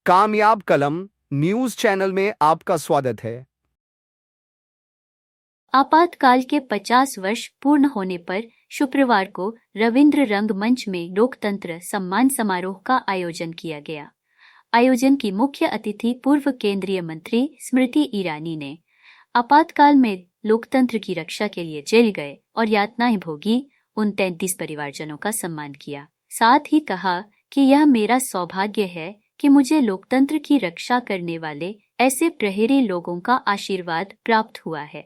कामयाब कलम news channel में आपका स्वागत है। आपातकाल के 50 वर्ष पूर्ण होने पर शुक्रवार को रविंद्र रंगमंच में लोकतंत्र सम्मान समारोह का आयोजन किया गया। आयोजन की मुख्य अतिथि पूर्व केंद्रीय मंत्री स्मृति ईरानी ने आपातकाल में लोकतंत्र की रक्षा के लिए जेल गए और यातनाएं भोगी उन 33 परिवारजनों का सम्मान किया। साथ ही कहा कि यह मेरा सौभाग्य है कि मुझे लोकतंत्र की रक्षा करने वाले ऐसे प्रहरी लोगों का आशीर्वाद प्राप्त हुआ है।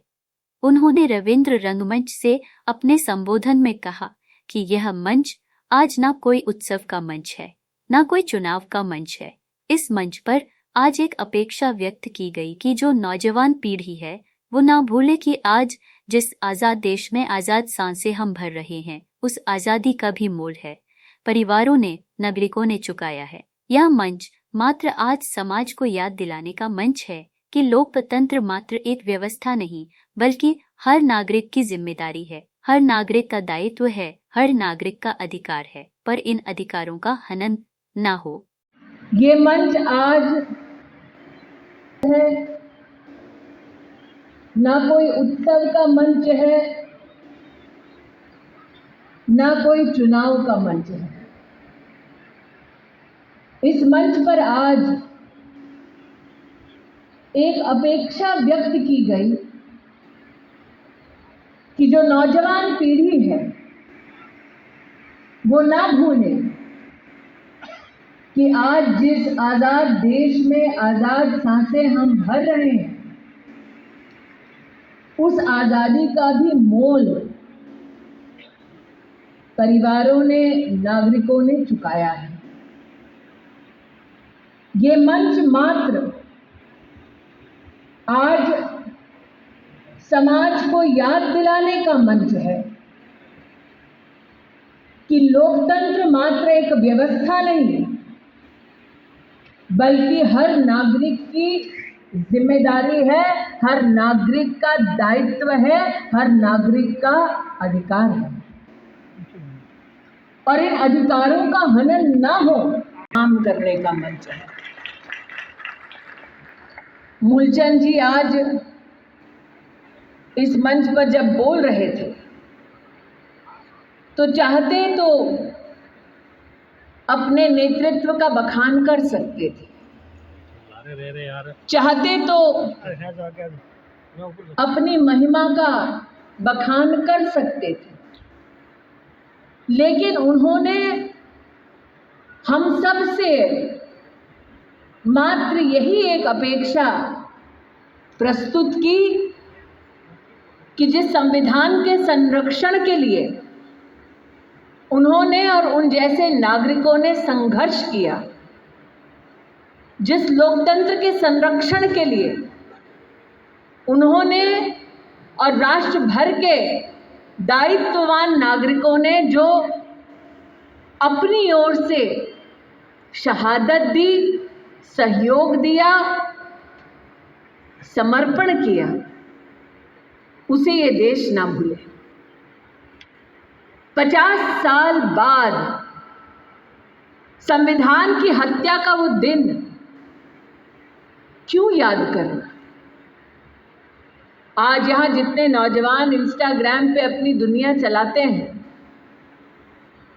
उन्होंने रविंद्र रंगमंच से अपने संबोधन में कहा कि यह मंच आज ना कोई उत्सव का मंच है, ना कोई चुनाव का मंच है। इस मंच पर आज एक अपेक्षा व्यक्त की गई कि जो नौजवान पीढ़ी है वो ना भूले कि आज जिस आजाद देश में आजाद सांसें हम भर रहे हैं, उस आजादी का भी मोल है। परिवारों ने, नागरिकों ने चुकाया है। यह मंच मात्र आज समाज को याद दिलाने का मंच है कि लोकतंत्र मात्र एक व्यवस्था नहीं, बल्कि हर नागरिक की जिम्मेदारी है, हर नागरिक का दायित्व है, हर नागरिक का अधिकार है, पर इन अधिकारों का हनन ना हो। ये मंच आज है, ना कोई उत्सव का मंच है, ना कोई चुनाव का मंच है। इस मंच पर आज एक अपेक्षा व्यक्त की गई कि जो नौजवान पीढ़ी है वो ना भूले कि आज जिस आजाद देश में आजाद सांसें हम भर रहे हैं, उस आजादी का भी मोल परिवारों ने, नागरिकों ने चुकाया है। ये मंच मात्र आज समाज को याद दिलाने का मंच है कि लोकतंत्र मात्र एक व्यवस्था नहीं, बल्कि हर नागरिक की जिम्मेदारी है, हर नागरिक का दायित्व है, हर नागरिक का अधिकार है। और इन अधिकारों का हनन ना हो, काम करने का मंच है। मूलचंद जी आज इस मंच पर जब बोल रहे थे तो चाहते तो अपने नेतृत्व का बखान कर सकते थे, चाहते तो अपनी महिमा का बखान कर सकते थे, लेकिन उन्होंने हम सब से मात्र यही एक अपेक्षा प्रस्तुत की कि जिस संविधान के संरक्षण के लिए उन्होंने और उन जैसे नागरिकों ने संघर्ष किया, जिस लोकतंत्र के संरक्षण के लिए उन्होंने और राष्ट्र भर के दायित्ववान नागरिकों ने जो अपनी ओर से शहादत दी, सहयोग दिया, समर्पण किया, उसे ये देश ना भूले। 50 साल बाद संविधान की हत्या का वो दिन क्यों याद करना? आज यहां जितने नौजवान इंस्टाग्राम पे अपनी दुनिया चलाते हैं,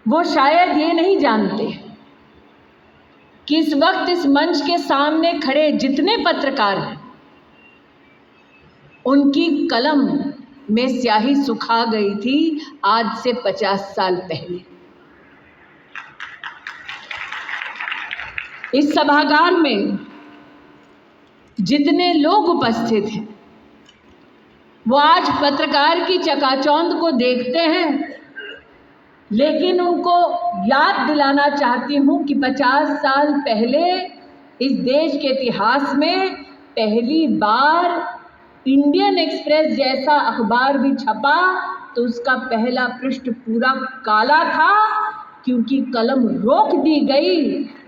वो शायद ये नहीं जानते कि इस वक्त इस मंच के सामने खड़े जितने पत्रकार हैं, उनकी कलम में स्याही सुखा गई थी आज से 50 साल पहले। इस सभागार में जितने लोग उपस्थित हैं, वो आज पत्रकार की चकाचौंध को देखते हैं, लेकिन उनको याद दिलाना चाहती हूं कि 50 साल पहले इस देश के इतिहास में पहली बार इंडियन एक्सप्रेस जैसा अखबार भी छपा तो उसका पहला पृष्ठ पूरा काला था, क्योंकि कलम रोक दी गई।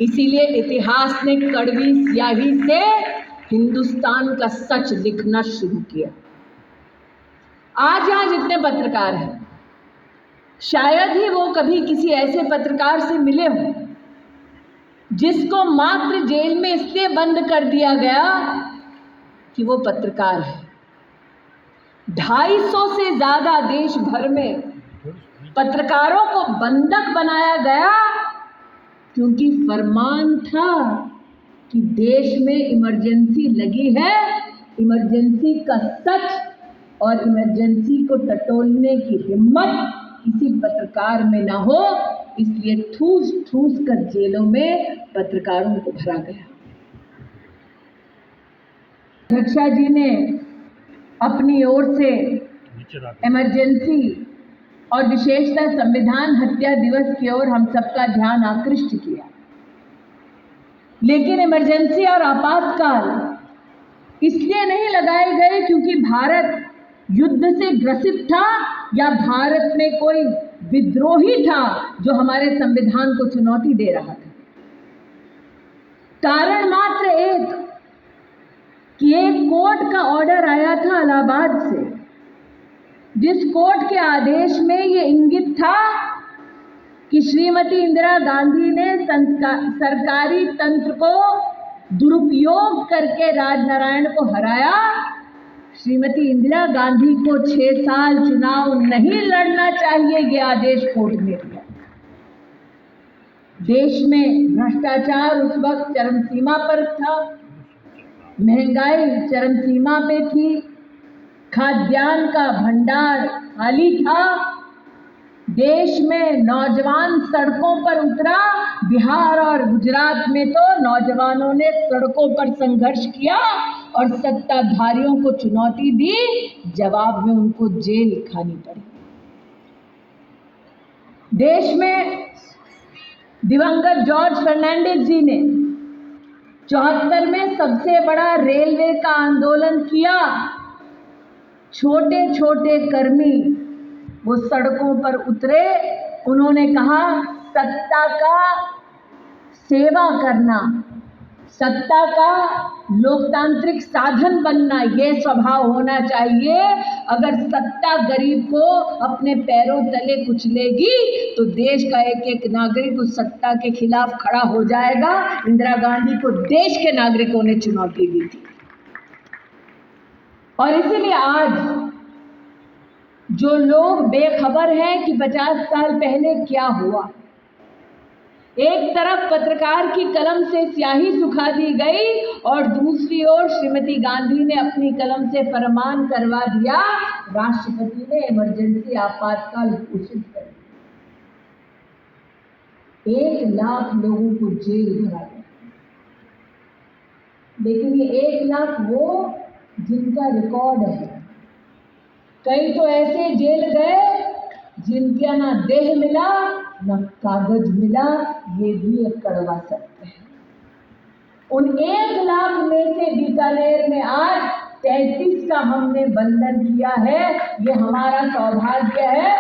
इसीलिए इतिहास ने कड़वी स्याही से हिंदुस्तान का सच लिखना शुरू किया। आज यहाँ जितने पत्रकार हैं, शायद ही वो कभी किसी ऐसे पत्रकार से मिले हों जिसको मात्र जेल में बंद कर दिया गया कि वो पत्रकार है। 250 से ज्यादा देश भर में पत्रकारों को बंधक बनाया गया क्योंकि फरमान था कि देश में इमरजेंसी लगी है, इमरजेंसी का सच और इमरजेंसी को टटोलने की हिम्मत किसी पत्रकार में ना हो, इसलिए ठूस ठूस कर जेलों में पत्रकारों को भरा गया। अध्यक्षा जी ने अपनी ओर से इमरजेंसी और विशेषतः संविधान हत्या दिवस की ओर हम सबका ध्यान आकृष्ट किया, लेकिन इमरजेंसी और आपातकाल इसलिए नहीं लगाए गए क्योंकि भारत युद्ध से ग्रसित था या भारत में कोई विद्रोही था जो हमारे संविधान को चुनौती दे रहा था। कारण मात्र एक कि एक कोर्ट का ऑर्डर आया था इलाहाबाद से, जिस कोर्ट के आदेश में ये इंगित था कि श्रीमती इंदिरा गांधी ने सरकारी तंत्र को दुरुपयोग करके राजनारायण को हराया। श्रीमती इंदिरा गांधी को 6 साल चुनाव नहीं लड़ना चाहिए, ये आदेश कोर्ट ने दिया। देश में भ्रष्टाचार उस वक्त चरम सीमा पर था, महंगाई चरम सीमा पे थी, खाद्यान्न का भंडार खाली था, देश में नौजवान सड़कों पर उतरा। बिहार और गुजरात में तो नौजवानों ने सड़कों पर संघर्ष किया और सत्ताधारियों को चुनौती दी, जवाब में उनको जेल खानी पड़ी। देश में दिवंगत जॉर्ज फर्नांडिस जी ने 74 में सबसे बड़ा रेलवे का आंदोलन किया। छोटे छोटे कर्मी वो सड़कों पर उतरे, उन्होंने कहा सत्ता का सेवा करना, सत्ता का लोकतांत्रिक साधन बनना, ये स्वभाव होना चाहिए। अगर सत्ता गरीब को अपने पैरों तले कुचलेगी तो देश का एक एक नागरिक उस सत्ता के खिलाफ खड़ा हो जाएगा। इंदिरा गांधी को देश के नागरिकों ने चुनौती दी थी और इसीलिए आज जो लोग बेखबर हैं कि 50 साल पहले क्या हुआ, एक तरफ पत्रकार की कलम से स्याही सुखा दी गई और दूसरी ओर श्रीमती गांधी ने अपनी कलम से फरमान करवा दिया, राष्ट्रपति ने इमरजेंसी आपातकाल घोषित कर दिया। 1 लाख लोगों को जेल भरा गया, लेकिन ये 1 लाख वो जिनका रिकॉर्ड है। कई तो ऐसे जेल गए जिनका ना देह मिला ना कागज मिला, ये भी एक कड़वा सत्य है। उन 1 लाख में से बीकानेर में आज 33 का हमने बंधन किया है। ये हमारा सौभाग्य है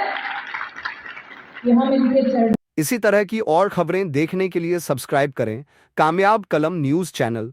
कि हम इनके चरण। इसी तरह की और खबरें देखने के लिए सब्सक्राइब करें कामयाब कलम न्यूज़ चैनल।